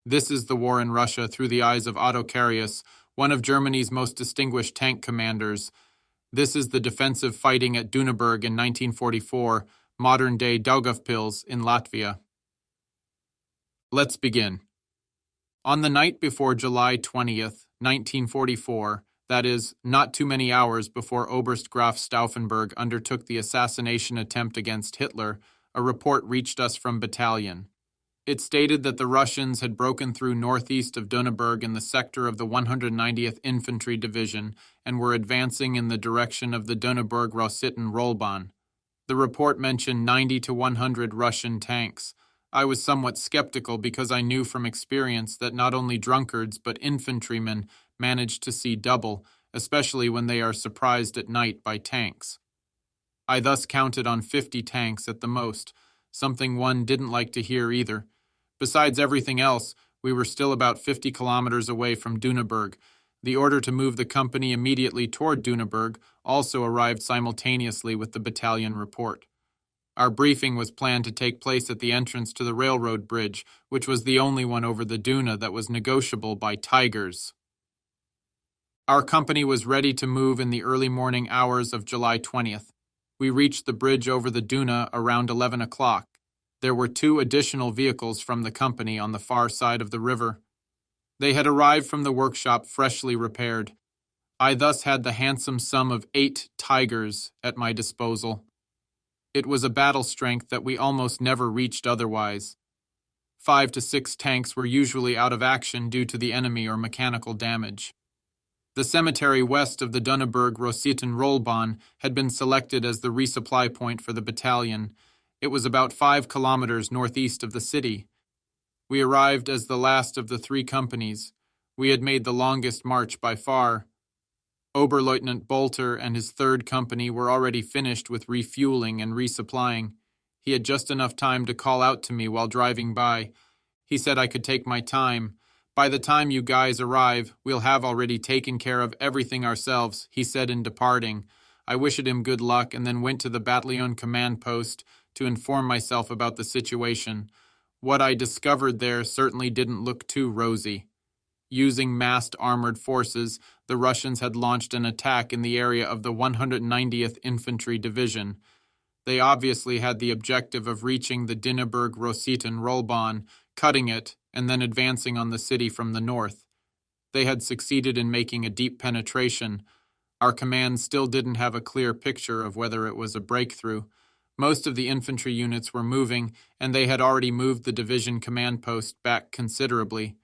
This is the war in Russia through the eyes of Otto Carius, one of Germany's most distinguished tank commanders. This is the defensive fighting at Dunaburg in 1944, modern-day Daugavpils in Latvia. Let's begin. On the night before July 20th, 1944, that is, not too many hours before Oberst Graf Stauffenberg undertook the assassination attempt against Hitler, a report reached us from battalion. It stated that the Russians had broken through northeast of Dunaburg in the sector of the 190th Infantry Division and were advancing in the direction of the Dunaburg-Rositten Rollbahn. The report mentioned 90 to 100 Russian tanks. I was somewhat skeptical because I knew from experience that not only drunkards but infantrymen manage to see double, especially when they are surprised at night by tanks. I thus counted on 50 tanks at the most, something one didn't like to hear either. Besides everything else, we were still about 50 kilometers away from Dunaburg. The order to move the company immediately toward Dunaburg also arrived simultaneously with the battalion report. Our briefing was planned to take place at the entrance to the railroad bridge, which was the only one over the Duna that was negotiable by Tigers. Our company was ready to move in the early morning hours of July 20th. We reached the bridge over the Duna around 11 o'clock. There were 2 additional vehicles from the company on the far side of the river. They had arrived from the workshop freshly repaired. I thus had the handsome sum of 8 Tigers at my disposal. It was a battle strength that we almost never reached otherwise. 5 to 6 tanks were usually out of action due to the enemy or mechanical damage. The cemetery west of the Dunaburg-Rositten Rollbahn had been selected as the resupply point for the battalion. It was about 5 kilometers northeast of the city. We arrived as the last of the 3 companies. We had made the longest march by far. Oberleutnant Bolter and his 3rd company were already finished with refueling and resupplying. He had just enough time to call out to me while driving by. He said I could take my time. By the time you guys arrive, we'll have already taken care of everything ourselves, he said in departing. I wished him good luck and then went to the battalion command post to inform myself about the situation. What I discovered there certainly didn't look too rosy. Using massed armored forces, the Russians had launched an attack in the area of the 190th Infantry Division. They obviously had the objective of reaching the Dunaburg-Rositten Rollbahn, cutting it, and then advancing on the city from the north. They had succeeded in making a deep penetration. Our command still didn't have a clear picture of whether it was a breakthrough. Most of the infantry units were moving, and they had already moved the division command post back considerably.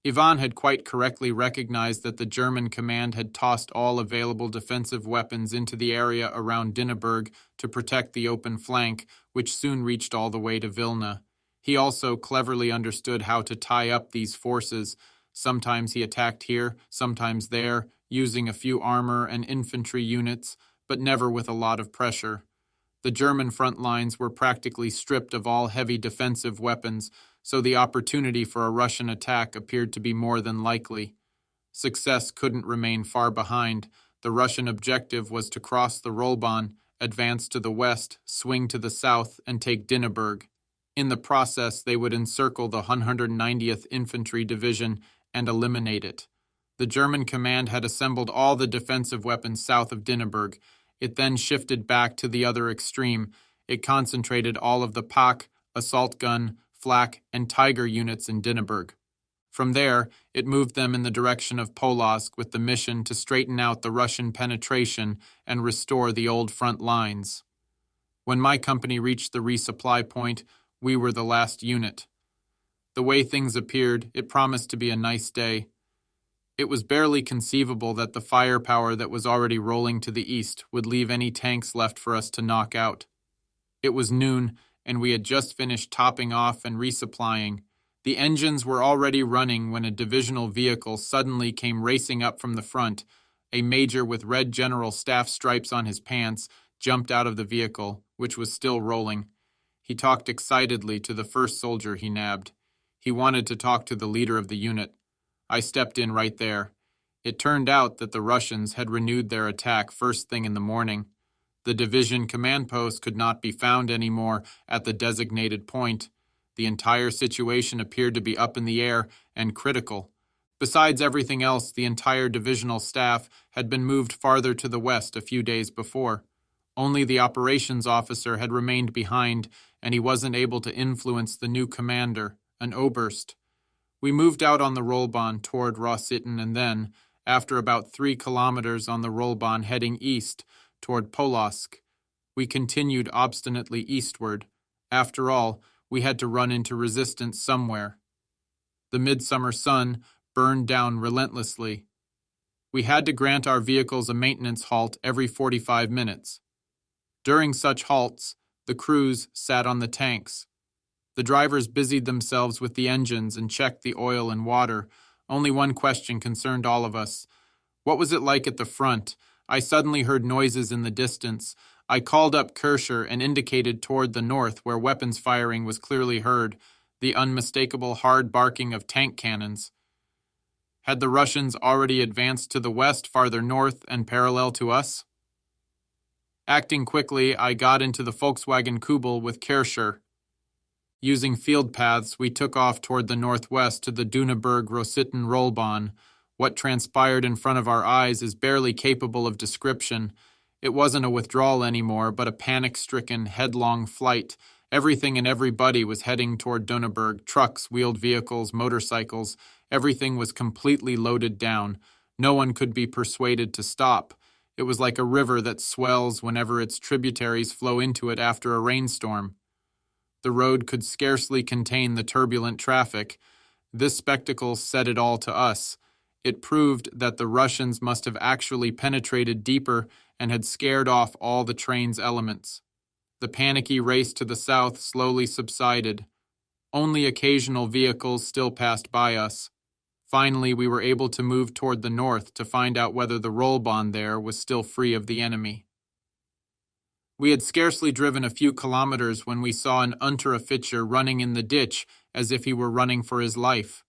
Ivan had quite correctly recognized that the German command had tossed all available defensive weapons into the area around Dunaburg to protect the open flank, which soon reached all the way to Vilna. He also cleverly understood how to tie up these forces. Sometimes he attacked here, sometimes there, using a few armor and infantry units, but never with a lot of pressure. The German front lines were practically stripped of all heavy defensive weapons, so the opportunity for a Russian attack appeared to be more than likely. Success couldn't remain far behind. The Russian objective was to cross the Rollbahn, advance to the west, swing to the south, and take Dunaburg. In the process, they would encircle the 190th Infantry Division and eliminate it. The German command had assembled all the defensive weapons south of Dunaburg. It then shifted back to the other extreme. It concentrated all of the PaK, assault gun, flak, and Tiger units in Dunaburg. From there, it moved them in the direction of Polotsk with the mission to straighten out the Russian penetration and restore the old front lines. When my company reached the resupply point, we were the last unit. The way things appeared, it promised to be a nice day. It was barely conceivable that the firepower that was already rolling to the east would leave any tanks left for us to knock out. It was noon, and we had just finished topping off and resupplying. The engines were already running when a divisional vehicle suddenly came racing up from the front. A major with red general staff stripes on his pants jumped out of the vehicle, which was still rolling. He talked excitedly to the first soldier he nabbed. He wanted to talk to the leader of the unit. I stepped in right there. It turned out that the Russians had renewed their attack first thing in the morning. The division command post could not be found anymore at the designated point. The entire situation appeared to be up in the air and critical. Besides everything else, the entire divisional staff had been moved farther to the west a few days before. Only the operations officer had remained behind, and he wasn't able to influence the new commander, an Oberst. We moved out on the Rollbahn toward Rossitten and then, after about 3 kilometers on the Rollbahn heading east toward Polotsk, we continued obstinately eastward. After all, we had to run into resistance somewhere. The midsummer sun burned down relentlessly. We had to grant our vehicles a maintenance halt every 45 minutes. During such halts, the crews sat on the tanks. The drivers busied themselves with the engines and checked the oil and water. Only one question concerned all of us. What was it like at the front? I suddenly heard noises in the distance. I called up Kursk and indicated toward the north where weapons firing was clearly heard, the unmistakable hard barking of tank cannons. Had the Russians already advanced to the west, farther north, and parallel to us? Acting quickly, I got into the Volkswagen Kubel with Kursk. Using field paths, we took off toward the northwest to the Dunaburg-Rossitten Rollbahn. What transpired in front of our eyes is barely capable of description. It wasn't a withdrawal anymore, but a panic-stricken, headlong flight. Everything and everybody was heading toward Dunaburg. Trucks, wheeled vehicles, motorcycles. Everything was completely loaded down. No one could be persuaded to stop. It was like a river that swells whenever its tributaries flow into it after a rainstorm. The road could scarcely contain the turbulent traffic. This spectacle said it all to us. It proved that the Russians must have actually penetrated deeper and had scared off all the train's elements. The panicky race to the south slowly subsided. Only occasional vehicles still passed by us. Finally, we were able to move toward the north to find out whether the Rollbahn there was still free of the enemy. We had scarcely driven a few kilometers when we saw an Unteroffizier running in the ditch as if he were running for his life.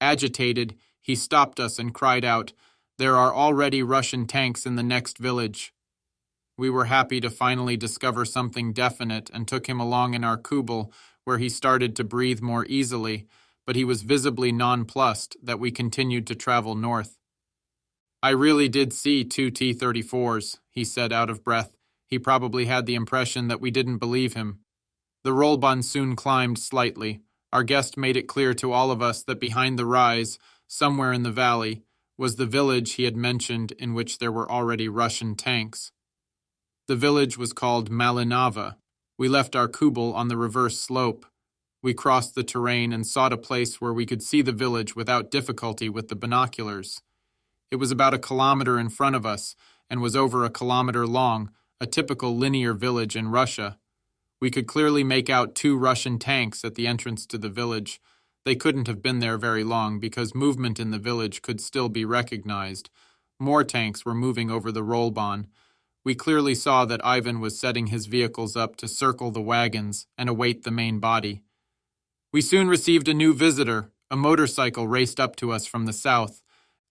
Agitated, he stopped us and cried out, "There are already Russian tanks in the next village." We were happy to finally discover something definite and took him along in our Kubel, where he started to breathe more easily, but he was visibly nonplussed that we continued to travel north. "I really did see 2 T-34s, he said out of breath. He probably had the impression that we didn't believe him. The Rollbahn soon climbed slightly. Our guest made it clear to all of us that behind the rise, somewhere in the valley, was the village he had mentioned in which there were already Russian tanks. The village was called Malinava. We left our Kubel on the reverse slope. We crossed the terrain and sought a place where we could see the village without difficulty with the binoculars. It was about 1 kilometer in front of us and was over 1 kilometer long, a typical linear village in Russia. We could clearly make out 2 Russian tanks at the entrance to the village. They couldn't have been there very long because movement in the village could still be recognized. More tanks were moving over the Rollbahn. We clearly saw that Ivan was setting his vehicles up to circle the wagons and await the main body. We soon received a new visitor. A motorcycle raced up to us from the south.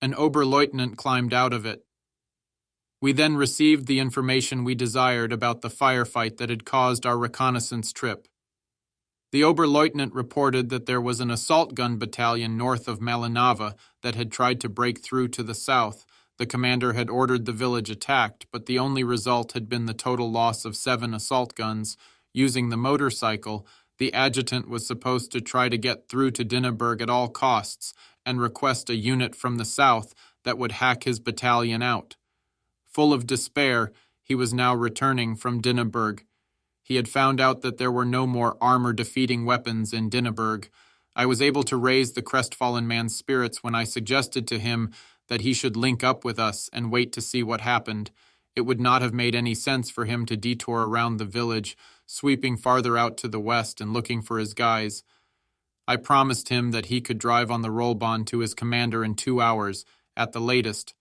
An Oberleutnant climbed out of it. We then received the information we desired about the firefight that had caused our reconnaissance trip. The Oberleutnant reported that there was an assault gun battalion north of Malinava that had tried to break through to the south. The commander had ordered the village attacked, but the only result had been the total loss of 7 assault guns. Using the motorcycle, the adjutant was supposed to try to get through to Dunaburg at all costs and request a unit from the south that would hack his battalion out. Full of despair, he was now returning from Dunaburg. He had found out that there were no more armor-defeating weapons in Dunaburg. I was able to raise the crestfallen man's spirits when I suggested to him that he should link up with us and wait to see what happened. It would not have made any sense for him to detour around the village, sweeping farther out to the west and looking for his guys. I promised him that he could drive on the Rollbahn to his commander in 2 hours, at the latest.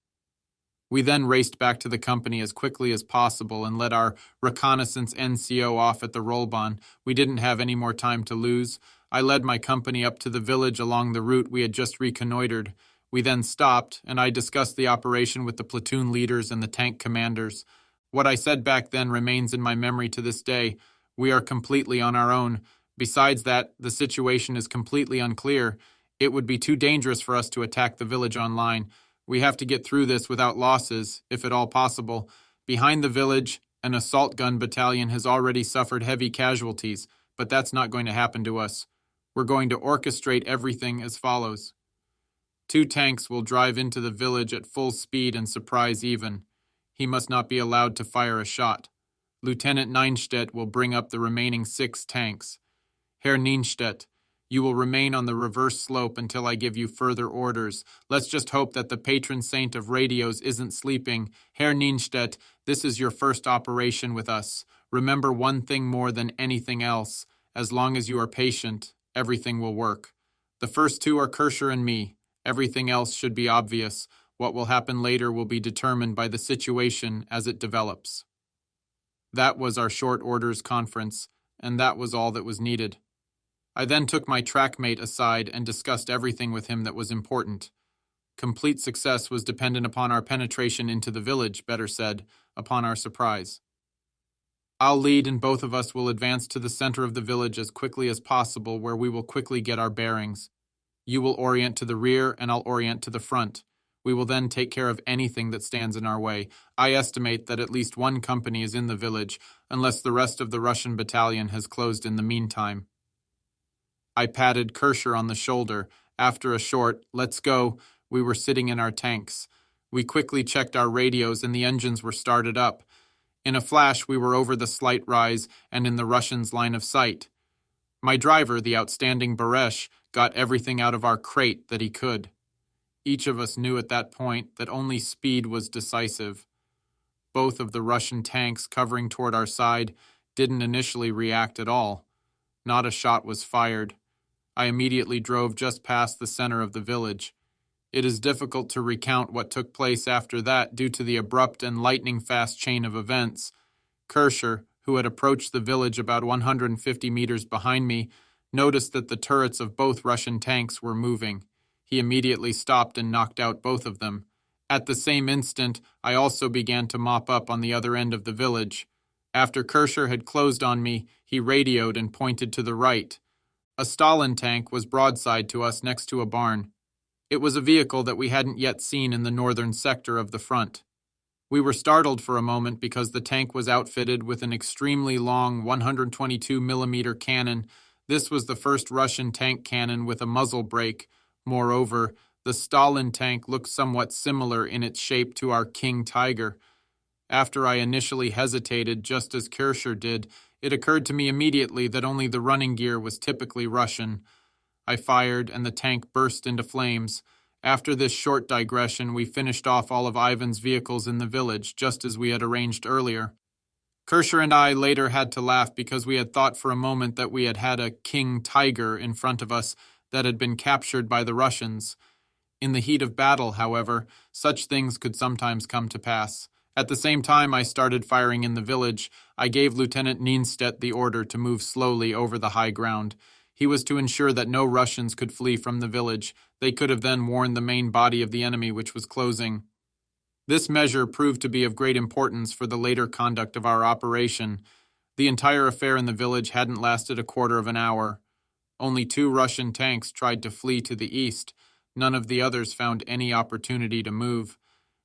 We then raced back to the company as quickly as possible and let our reconnaissance NCO off at the Rollbahn. We didn't have any more time to lose. I led my company up to the village along the route we had just reconnoitered. We then stopped, and I discussed the operation with the platoon leaders and the tank commanders. What I said back then remains in my memory to this day. We are completely on our own. Besides that, the situation is completely unclear. It would be too dangerous for us to attack the village online. We have to get through this without losses, if at all possible. Behind the village, an assault gun battalion has already suffered heavy casualties, but that's not going to happen to us. We're going to orchestrate everything as follows. 2 tanks will drive into the village at full speed and surprise Ivan. He must not be allowed to fire a shot. Lieutenant Neinstedt will bring up the remaining 6 tanks. Herr Nienstedt, you will remain on the reverse slope until I give you further orders. Let's just hope that the patron saint of radios isn't sleeping. Herr Nienstedt, this is your first operation with us. Remember one thing more than anything else. As long as you are patient, everything will work. The first 2 are Kursk and me. Everything else should be obvious. What will happen later will be determined by the situation as it develops. That was our short orders conference, and that was all that was needed. I then took my trackmate aside and discussed everything with him that was important. Complete success was dependent upon our penetration into the village, better said, upon our surprise. I'll lead and both of us will advance to the center of the village as quickly as possible, where we will quickly get our bearings. You will orient to the rear and I'll orient to the front. We will then take care of anything that stands in our way. I estimate that at least 1 company is in the village, unless the rest of the Russian battalion has closed in the meantime. I patted Kursk on the shoulder. After a short, "Let's go," we were sitting in our tanks. We quickly checked our radios and the engines were started up. In a flash, we were over the slight rise and in the Russians' line of sight. My driver, the outstanding Baresh, got everything out of our crate that he could. Each of us knew at that point that only speed was decisive. Both of the Russian tanks covering toward our side didn't initially react at all. Not a shot was fired. I immediately drove just past the center of the village. It is difficult to recount what took place after that due to the abrupt and lightning-fast chain of events. Kursk, who had approached the village about 150 meters behind me, noticed that the turrets of both Russian tanks were moving. He immediately stopped and knocked out both of them. At the same instant, I also began to mop up on the other end of the village. After Kursk had closed on me, he radioed and pointed to the right. A Stalin tank was broadside to us next to a barn. It was a vehicle that we hadn't yet seen in the northern sector of the front. We were startled for a moment because the tank was outfitted with an extremely long 122mm cannon. This was the first Russian tank cannon with a muzzle brake. Moreover, the Stalin tank looked somewhat similar in its shape to our King Tiger. After I initially hesitated, just as Kursk did, it occurred to me immediately that only the running gear was typically Russian. I fired, and the tank burst into flames. After this short digression, we finished off all of Ivan's vehicles in the village, just as we had arranged earlier. Kursk and I later had to laugh because we had thought for a moment that we had had a King Tiger in front of us that had been captured by the Russians. In the heat of battle, however, such things could sometimes come to pass. At the same time I started firing in the village, I gave Lieutenant Nienstedt the order to move slowly over the high ground. He was to ensure that no Russians could flee from the village. They could have then warned the main body of the enemy which was closing. This measure proved to be of great importance for the later conduct of our operation. The entire affair in the village hadn't lasted a quarter of an hour. Only 2 Russian tanks tried to flee to the east. None of the others found any opportunity to move.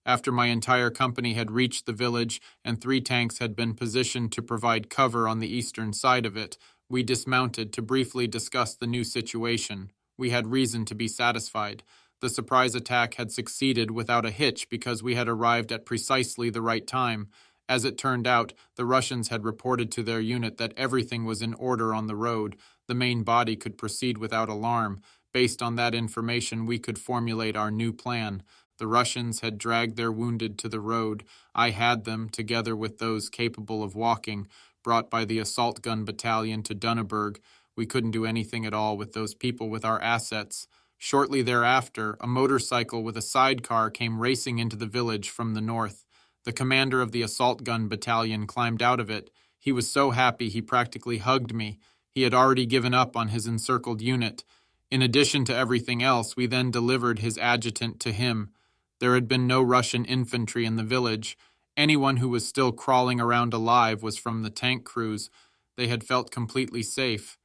After my entire company had reached the village and 3 tanks had been positioned to provide cover on the eastern side of it, we dismounted to briefly discuss the new situation. We had reason to be satisfied. The surprise attack had succeeded without a hitch because we had arrived at precisely the right time. As it turned out, the Russians had reported to their unit that everything was in order on the road. The main body could proceed without alarm. Based on that information, we could formulate our new plan. The Russians had dragged their wounded to the road. I had them, together with those capable of walking, brought by the assault gun battalion to Dunaburg. We couldn't do anything at all with those people with our assets. Shortly thereafter, a motorcycle with a sidecar came racing into the village from the north. The commander of the assault gun battalion climbed out of it. He was so happy he practically hugged me. He had already given up on his encircled unit. In addition to everything else, we then delivered his adjutant to him. There had been no Russian infantry in the village. Anyone who was still crawling around alive was from the tank crews. They had felt completely safe.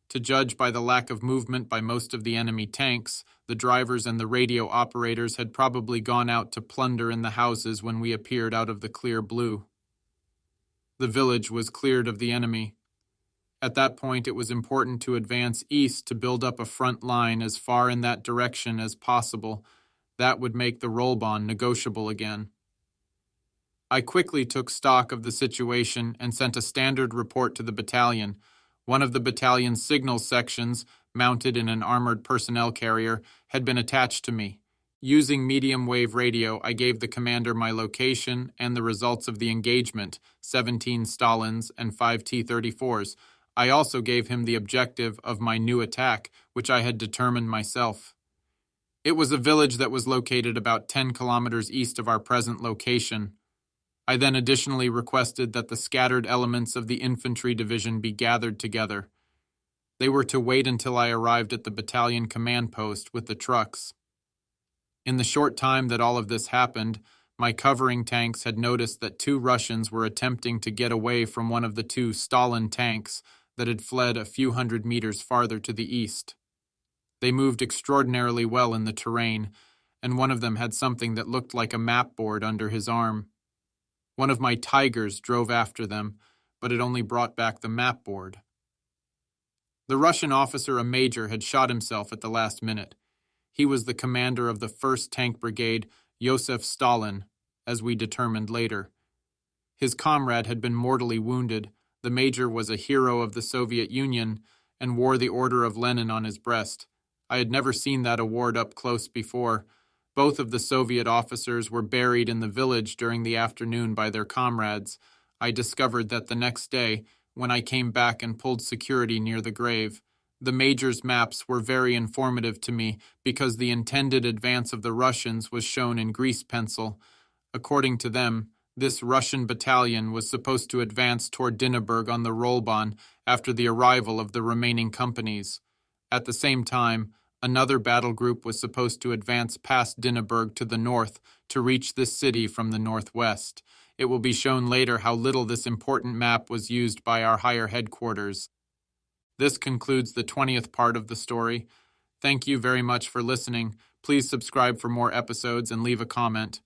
To judge by the lack of movement by most of the enemy tanks, the drivers and the radio operators had probably gone out to plunder in the houses when we appeared out of the clear blue. The village was cleared of the enemy. At that point, it was important to advance east to build up a front line as far in that direction as possible. That would make the Rollbahn negotiable again. I quickly took stock of the situation and sent a standard report to the battalion. One of the battalion's signal sections, mounted in an armored personnel carrier, had been attached to me. Using medium-wave radio, I gave the commander my location and the results of the engagement, 17 Stalins and 5 T-34s. I also gave him the objective of my new attack, which I had determined myself. It was a village that was located about 10 kilometers east of our present location. I then additionally requested that the scattered elements of the infantry division be gathered together. They were to wait until I arrived at the battalion command post with the trucks. In the short time that all of this happened, my covering tanks had noticed that 2 Russians were attempting to get away from one of the 2 Stalin tanks that had fled a few hundred meters farther to the east. They moved extraordinarily well in the terrain, and one of them had something that looked like a map board under his arm. One of my Tigers drove after them, but it only brought back the map board. The Russian officer, a major, had shot himself at the last minute. He was the commander of the 1st Tank Brigade, Joseph Stalin, as we determined later. His comrade had been mortally wounded. The major was a hero of the Soviet Union and wore the Order of Lenin on his breast. I had never seen that award up close before. Both of the Soviet officers were buried in the village during the afternoon by their comrades. I discovered that the next day, when I came back and pulled security near the grave. The major's maps were very informative to me because the intended advance of the Russians was shown in grease pencil. According to them, this Russian battalion was supposed to advance toward Dunaburg on the Rollbahn after the arrival of the remaining companies. At the same time, another battle group was supposed to advance past Dunaburg to the north to reach this city from the northwest. It will be shown later how little this important map was used by our higher headquarters. This concludes the 20th part of the story. Thank you very much for listening. Please subscribe for more episodes and leave a comment.